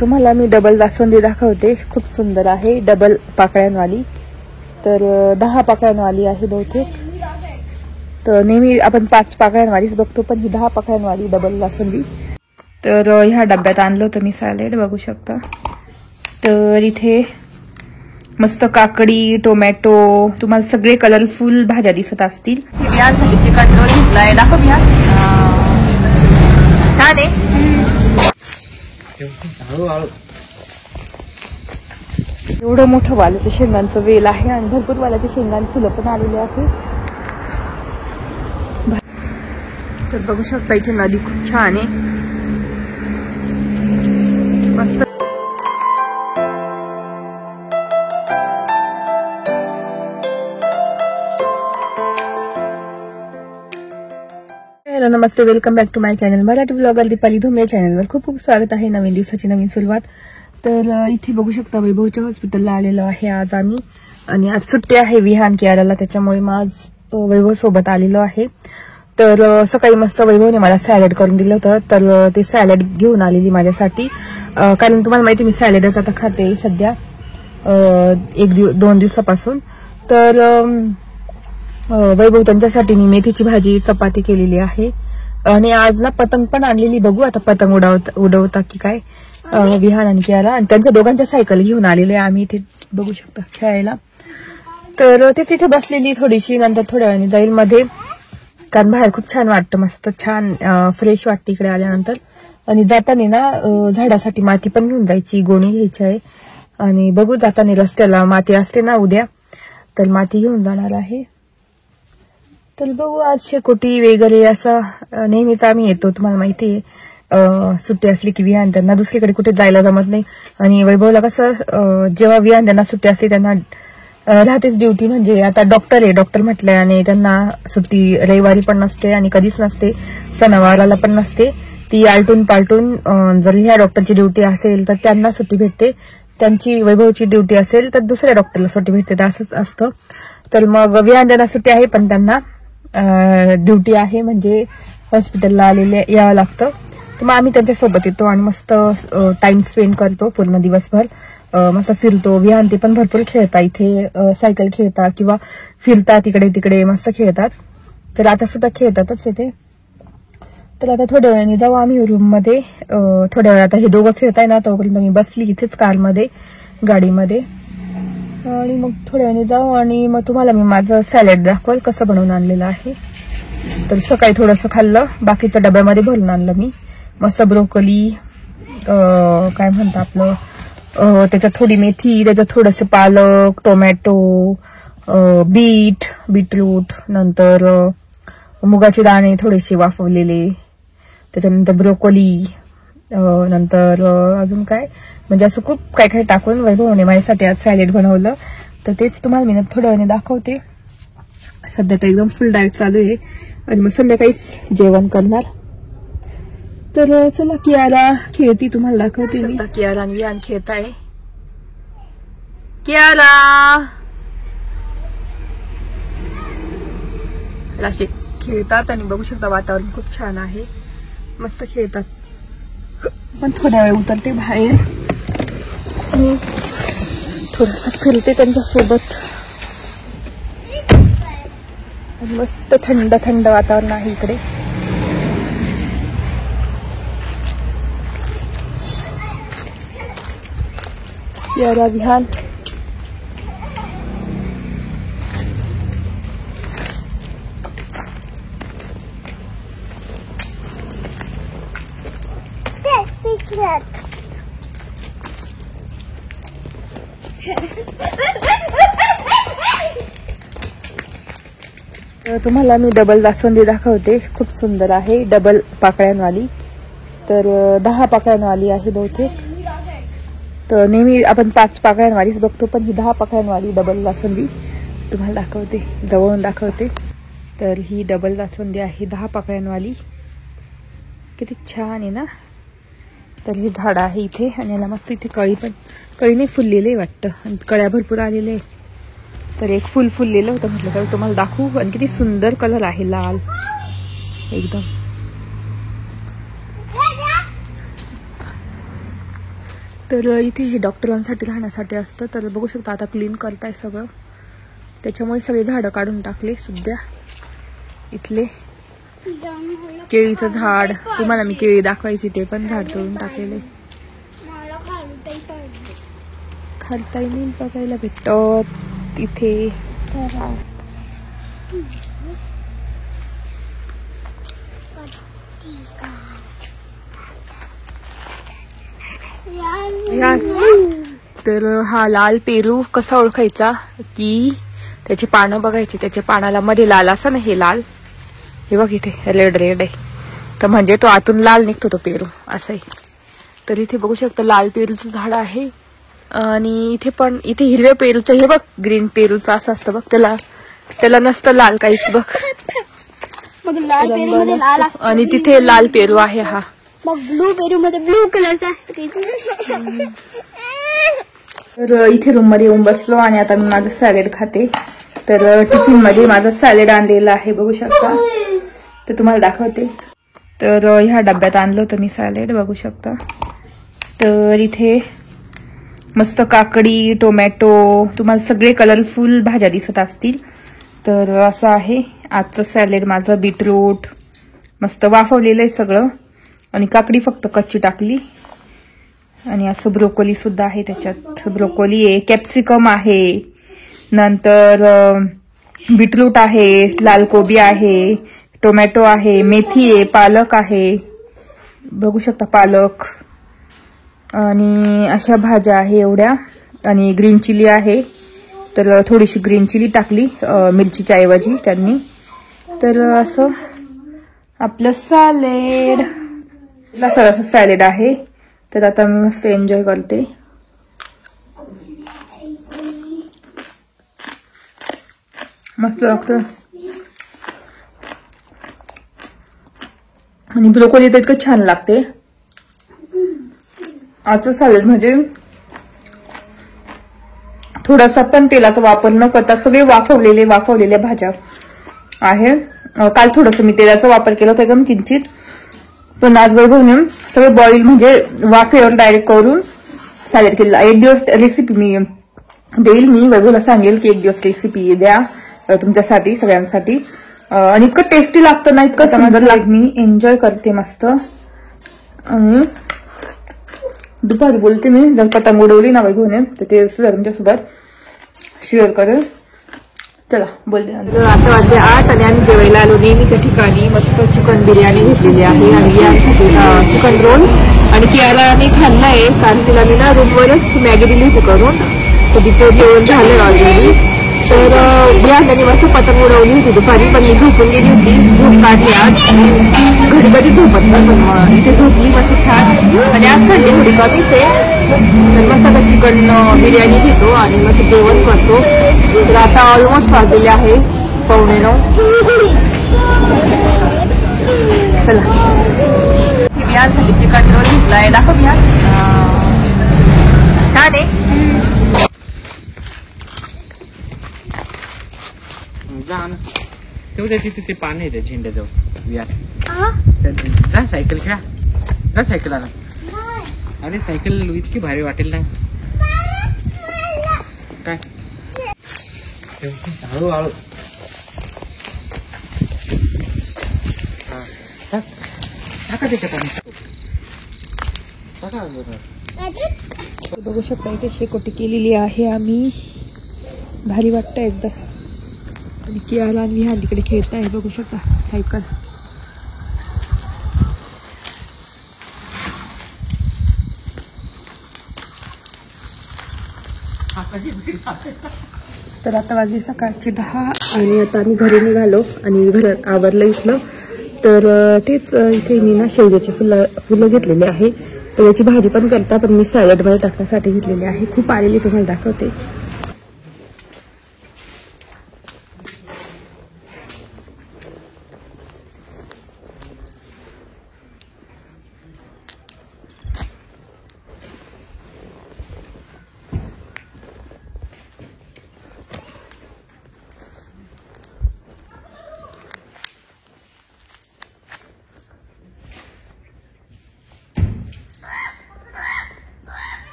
तुम्हाला मी डबल जास्वंदी दाखवते, खूप सुंदर आहे, डबल पाकळ्यांवाली. तर 10 पाकळ्यांवाली आहे बहुतेक. तर नेहमी आपण 5 पाकळ्यांवालीच बघतो, पण ही 10 पाकळ्यांवाली डबल जास्वंदी. तर ह्या डब्यात आणलं होतं मी सॅलेड, बघू शकता. तर इथे मस्त काकडी, टोमॅटो, तुम्हाला सगळे कलरफुल भाज्या दिसत असतील. बिहारसाठी चिकन रोल घेतलाय, दाखव बिहार. छान आहे. एवढं मोठं वालाच्या शेंगांचं वेल आहे आणि भरपूर वालाच्या शेंगांची फुलं पण आलेली आहे. तर बघू शकता इथे नदी खूप छान आहे, मस्त. हॅलो, नमस्ते, welcome back to my channel Marathi blogger Deepali Dhume. चॅनलवर खूप खूप स्वागत आहे. नवीन दिवसाची नवीन सुरुवात. तर इथे बघू शकता वैभवच्या हॉस्पिटलला आलेलो आहे आज आम्ही, आणि आज सुट्टी आहे विहान केरळला, त्याच्यामुळे मग आज वैभव सोबत आलेलो आहे. तर सकाळी मस्त वैभवने मला सॅलड करून दिलं होतं, तर ते सॅलड घेऊन आलेली माझ्यासाठी. कारण तुम्हाला माहिती मी सॅलडच आता खाते सध्या 1-2 दिवसापासून. तर वैभव त्यांच्यासाठी मी मेथीची भाजी, चपाती केलेली आहे. आणि आज ना पतंग पण आणलेली, बघू आता पतंग उडवता की काय विहान आणि कियारा. आणि त्यांच्या दोघांच्या सायकल घेऊन आलेले आम्ही इथे, बघू शकता, खेळायला. तर तेच इथे बसलेली थोडीशी, नंतर थोड्या वेळाने जाईल मध्ये, कारण बाहेर खूप छान वाटतं, मस्त छान फ्रेश वाटतं इकडे आल्यानंतर. आणि जाताना ना झाडासाठी माती पण घेऊन जायची, गोणी घ्यायची आहे. आणि बघू जाताना रस्त्याला माती असते ना उद्या, तर माती घेऊन जाणार आहे. तर बघू आज शेकोटी वगैरे असं नेहमीच आम्ही येतो, तुम्हाला माहिती आहे. सुट्टी असली की विहान त्यांना दुसरीकडे कुठे जायला जमत नाही. आणि वैभवला कसं जेव्हा विहान त्यांना सुट्टी असते त्यांना राहतेच ड्युटी, म्हणजे आता डॉक्टर आहे, डॉक्टर म्हटलंय, आणि त्यांना सुट्टी रविवारी पण नसते आणि कधीच नसते, सणावाराला पण नसते. ती आलटून पालटून जर ह्या डॉक्टरची ड्युटी असेल तर त्यांना सुट्टी भेटते, त्यांची वैभवची ड्युटी असेल तर दुसऱ्या डॉक्टरला सुट्टी भेटते, असंच असतं. तर मग विहान त्यांना सुट्टी आहे, पण त्यांना ड्युटी आहे, म्हणजे हॉस्पिटलला आलेले यावं लागतं. तर मग आम्ही त्यांच्यासोबत येतो आणि मस्त टाइम स्पेंड करतो पूर्ण दिवसभर. मस्त फिरतो. विहान ते पण भरपूर खेळता इथे, सायकल खेळता किंवा फिरता इकडे तिकडे, मस्त खेळतात. तर आता सुद्धा खेळतातच इथे. तर आता थोड्या वेळाने जाऊ आम्ही रूम मध्ये. थोड्या वेळ आता हे दोघं खेळताय ना, तोपर्यंत मी बसली इथेच कारमध्ये, गाडीमध्ये. आणि मग थोड्या वेळाने जाऊ आणि मग तुम्हाला मी माझं सॅलड दाखवाल कसं बनवून आणलेलं आहे. तर सकाळी थोडंसं खाल्लं, बाकीचं डब्यामध्ये भरून आणलं मी. मस्त ब्रोकोली, काय म्हणता आपलं, त्याच्यात थोडी मेथी, त्याच्यात थोडंसं पालक, टोमॅटो, बीटरूट, नंतर मुगाचे दाणे थोडेसे वाफवलेले, त्याच्यानंतर ब्रोकोली, नंतर अजून काय, म्हणजे असं खूप काय काय टाकून वैभवने माझ्यासाठी आज सॅलेड बनवलं. तर तेच तुम्हाला मी थोड्या वेळाने दाखवते. सध्या तर एकदम फुल डाएट चालू आहे आणि मग संध्याकाळीच जेवण करणार. तर चला, कियारा खेळती, तुम्हाला दाखवते मी. कियारा आणि विहान खेळताय. कियारा असे खेळतात आणि बघू शकता वातावरण खूप छान आहे, मस्त खेळतात. पण थोड्या वेळ उतरते बाहेर, थोडस फिरते त्यांच्यासोबत. मस्त थंड थंड वातावरण आहे इकडे. यारा विहान तुम्हाला मी डबल जास्वंदी दाखवते, खूप सुंदर आहे, डबल पाकळ्यांवाली. तर 10 पाकळ्यांवाली आहे बहुतेक. तर नेहमी आपण 5 पाकळ्यांवालीच बघतो, पण ही 10 पाकळ्यांवाली डबल जास्वंदी तुम्हाला दाखवते, जवळून दाखवते. तर ही डबल जास्वंदी आहे 10 पाकळ्यांवाली. किती छान आहे ना. तर हे झाड आहे इथे आणि याला मस्त इथे कळी नाही फुललेले वाटतं, आणि कळ्या भरपूर आलेले. तर एक फुल फुललेलं होतं, म्हटलं तर तुम्हाला दाखवू. आणि किती सुंदर कलर आहे, लाल एकदम. तर इथे हे डॉक्टरांसाठी राहण्यासाठी असतं. तर बघू शकता आता क्लीन करताय सगळं, त्याच्यामुळे सगळे झाडं काढून टाकले सध्या. इथले केळीचं झाड, तुम्हाला मी केळी दाखवायची, ते पण झाड तोडून टाकलेले. खालताही नाही बघायला भेटत इथे. तर हा लाल पेरू कसा ओळखायचा की त्याची पानं बघायची, त्याच्या पानाला मध्ये लाल असं ना, हे लाल, हे बघ इथे रेड रेड आहे, तर म्हणजे तो आतून लाल निघतो तो पेरू असं आहे. तर इथे बघू शकता लाल पेरूचं झाड आहे. आणि इथे पण इथे हिरव्या पेरूचं, हे बघ ग्रीन पेरूचं असं असतं बघ, त्याला नसतं लाल काहीच बघ. आणि तिथे लाल पेरू आहे हा. मग ब्लू पेरू मध्ये ब्लू कलरचा असतं काही. तर इथे रूम मध्ये येऊन बसलो आणि आता मी माझं सॅलेड खाते. तर टिफिन मध्ये माझं सॅलेड आणलेलं आहे, बघू शकता. तर तुम्हाला दाखवते. तर ह्या डब्यात आणलं होतं मी सॅलेड, बघू शकता. तर इथे मस्त काकडी, टोमॅटो, तुम्हाला सगळे कलरफुल भाज्या दिसत असतील. तर असं आहे आजचं सॅलेड माझं. बीटरूट मस्त वाफवलेलं आहे सगळं, आणि काकडी फक्त कच्ची टाकली. आणि असं ब्रोकोली सुद्धा आहे त्याच्यात. ब्रोकोली आहे, कॅप्सिकम आहे, नंतर बीटरूट आहे, लाल कोबी आहे, टोमॅटो आहे, मेथी आहे, पालक आहे, बघू शकता पालक. आणि अशा भाज्या आहे एवढ्या. आणि ग्रीन चिली आहे, तर थोडीशी ग्रीन चिली टाकली मिरचीच्या ऐवजी त्यांनी. तर असं आपलं सॅलेड, असं सॅलेड आहे. तर आता मी मस्त एन्जॉय करते. मस्त लागतं. आणि ब्रोकोली तर इतकं छान लागते. आजचं सॅलेड म्हणजे थोडासा पण तेलाचा वापर न करता सगळे वाफवलेल्या भाज्या आहे. काल थोडस मी तेलाचा वापर केला होता एकदम किंचित, पण आज वैभवने सगळे बॉईल म्हणजे वाफेवर डायरेक्ट करून सॅलेड केलेला. एक दिवस रेसिपी मी देईल, मी वैभवला सांगेल की एक दिवस रेसिपी द्या तुमच्यासाठी सगळ्यांसाठी. आणि इतकं टेस्टी लागतं ना, इतकं सुंदर लागतं. मी एन्जॉय करते मस्त. आणि दुपारी बोलते मी, जर पतंग उडवली ना वैभवने तर ते सुद्धा तुमच्यासोबत शेअर करेल. चला बोलते. आता वाजले 8 आणि आम्ही जेवायला आलो नेहमीच्या ठिकाणी. मस्त चिकन बिर्याणी घेतलेली आहे आणि यासाठी चिकन रोल. आणि कियाला मी खाल्लाय, कारण तिला मी ना रूमवरच मॅगी दिली होती करून, तर तिचं जेवण झालं ऑलरेडी. तर बिहारने मस्त पतंग उडवली होती दुपारी, पण मी झोपून गेली होती, झोप काढली आज. घरी कधी झोपत नाही, पण मग इथे झोपली मस्त छान. आणि आज थंडी थोडी कमीच आहे, तर मस्त आता चिकन बिर्याणी घेतो आणि मस्त जेवण करतो. तर आता ऑलमोस्ट वाजलेले आहे 8:45. चला बिहारसाठी चिकन रोल घेतलाय, दाखव बिहार. छान आहे. तेवढ्या तिथे ते पाणी आहे त्या झेंड्याजवळ विहार. जा सायकल खेळा, जा सायकल आला. अरे सायकल इतकी भारी वाटेल ना काय. हळूहळू टाका त्याच्या पाणी. बघू शकता इथे शेकोटी केलेली आहे आम्ही, भारी वाटतं एकदम. आणि कियाला आणि विहान तिकडे खेळत आहे, बघू शकता सायकल. तर आता वाजली सकाळची 10 आणि आता आम्ही घरी निघालो आणि घरात आवरलं इथलं. तर तेच इथे मी ना शेवग्याची फुलं घेतलेली आहे. तर याची भाजी पण करता, पण मी सॅलडमध्ये टाकण्यासाठी घेतलेली आहे. खूप आलेली, तुम्हाला दाखवते.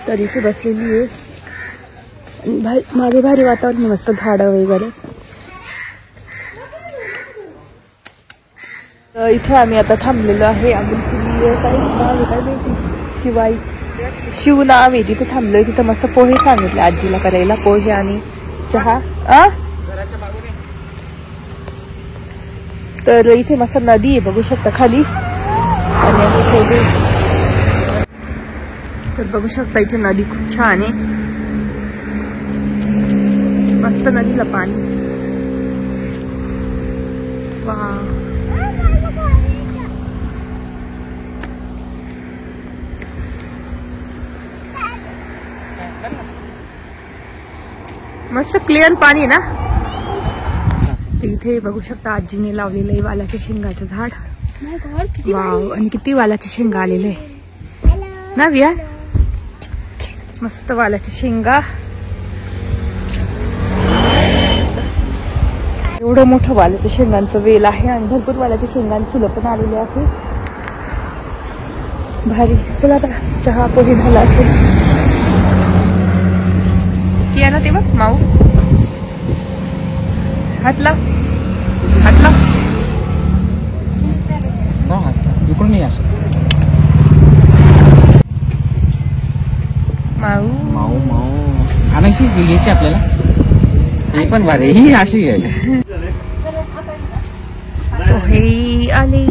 तर इथे बसलेली आहे. आणि मागे भारी वातावरण, मस्त झाडं वगैरे. तर इथे आम्ही आता थांबलेलो आहे. शिवाई शिव नाव आहे. तिथे थांबलोय. तिथं मस्त पोहे सांगितले आजीला करायला, पोहे आणि चहा. तर इथे मस्त नदी आहे, बघू शकता खाली. आणि तर बघू शकता इथे नदी खूप छान आहे. मस्त नदीला पाणी. वा, मस्त क्लिअर पाणी आहे ना. इथे बघू शकता आजीने लावलेलं आहे वालाच्या शेंगाचं झाड. वाव, आणि किती वालाच्या शेंगा आलेले आहे ना विया. मस्त वालाच्या शेंगा. एवढं मोठं वालाच्या शेंगांचं वेल आहे आणि भरपूर वालाच्या शेंगांची फुलं पण आलेली आहे. भारी. चला आता चहा पोहे झाला असेल. किया ना ते बघ माऊ. हातला इकडून नाही असं. माऊ माऊ माऊ आणायची घ्यायची आपल्याला. ही पण भारी, ही अशी आहे. पोहे आले.